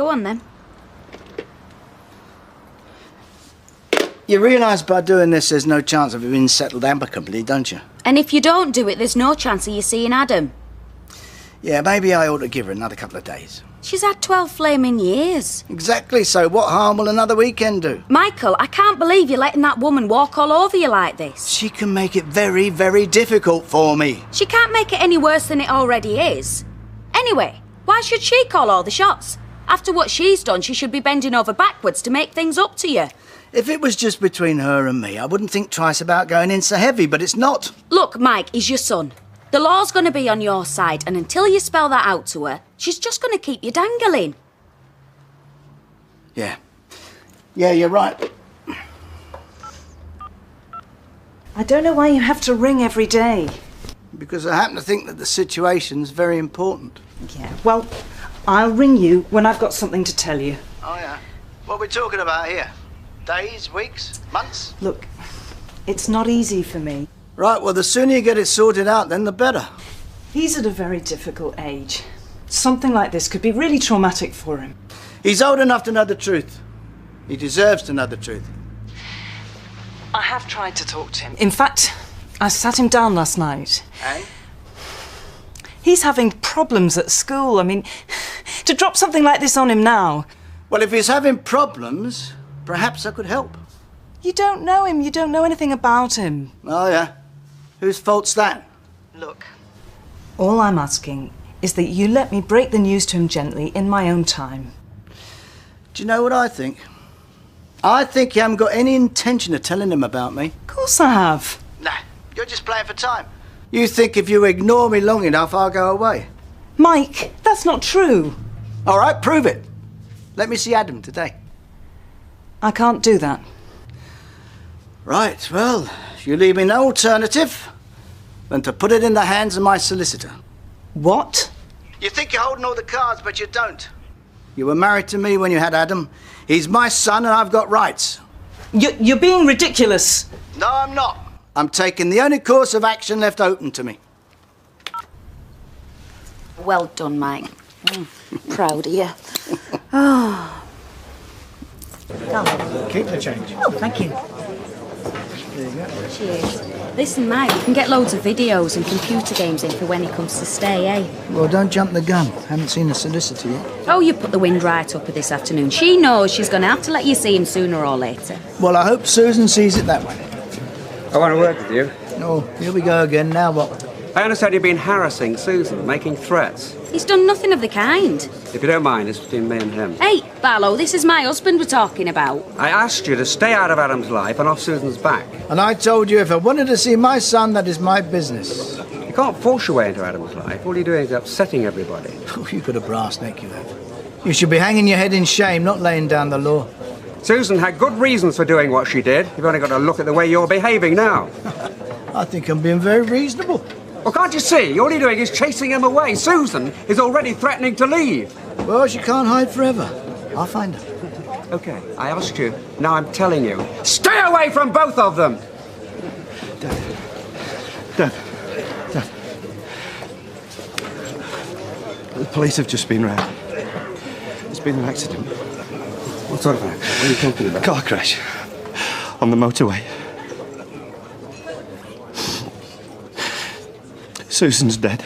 Go on, then. You realise by doing this there's no chance of it being settled amicably, don't you? And if you don't do it, there's no chance of you seeing Adam. Yeah, maybe I ought to give her another couple of days. She's had 12 flaming years. Exactly, so what harm will another weekend do? Michael, I can't believe you're letting that woman walk all over you like this. She can make it very, very difficult for me. She can't make it any worse than it already is. Anyway, why should she call all the shots? After what she's done, she should be bending over backwards to make things up to you. If it was just between her and me, I wouldn't think twice about going in so heavy, but it's not. Look, Mike, he's your son. The law's going to be on your side, and until you spell that out to her, she's just going to keep you dangling. Yeah. Yeah, you're right. I don't know why you have to ring every day. Because I happen to think that the situation's very important. Yeah, well, I'll ring you when I've got something to tell you. Oh, yeah? What are we talking about here? Days, weeks, months? Look, it's not easy for me. Right, well, the sooner you get it sorted out, then the better. He's at a very difficult age. Something like this could be really traumatic for him. He's old enough to know the truth. He deserves to know the truth. I have tried to talk to him. In fact, I sat him down last night. Eh? He's having problems at school. I mean, to drop something like this on him now... Well, if he's having problems, perhaps I could help. You don't know him. You don't know anything about him. Oh, yeah? Whose fault's that? Look, all I'm asking is that you let me break the news to him gently in my own time. Do you know what I think? I think you haven't got any intention of telling him about me. Of course I have. Nah, you're just playing for time. You think if you ignore me long enough, I'll go away. Mike, that's not true. All right, prove it. Let me see Adam today. I can't do that. Right, well, you leave me no alternative than to put it in the hands of my solicitor. What? You think you're holding all the cards, but you don't. You were married to me when you had Adam. He's my son and I've got rights. You're being ridiculous. No, I'm not. I'm taking the only course of action left open to me. Well done, Mike. Proud of you. Oh. Keep the change. Oh, thank you. There you go. Cheers. Listen, Mike, we can get loads of videos and computer games in for when he comes to stay, eh? Well, don't jump the gun. Haven't seen the solicitor yet. Oh, you put the wind right up her this afternoon. She knows she's going to have to let you see him sooner or later. Well, I hope Susan sees it that way. I want to work with you. Oh, here we go again. Now what? I understand you've been harassing Susan, making threats. He's done nothing of the kind. If you don't mind, it's between me and him. Hey, Barlow, this is my husband we're talking about. I asked you to stay out of Adam's life and off Susan's back. And I told you if I wanted to see my son, that is my business. You can't force your way into Adam's life. All you're doing is upsetting everybody. Oh, you got a brass neck, you have. You should be hanging your head in shame, not laying down the law. Susan had good reasons for doing what she did. You've only got to look at the way you're behaving now. I think I'm being very reasonable. Well, can't you see? All you're doing is chasing him away. Susan is already threatening to leave. Well, she can't hide forever. I'll find her. OK, I asked you. Now I'm telling you. Stay away from both of them! Dad. The police have just been round. There's been an accident. What sort of accident? What are you talking about? A car crash. On the motorway. Susan's dead.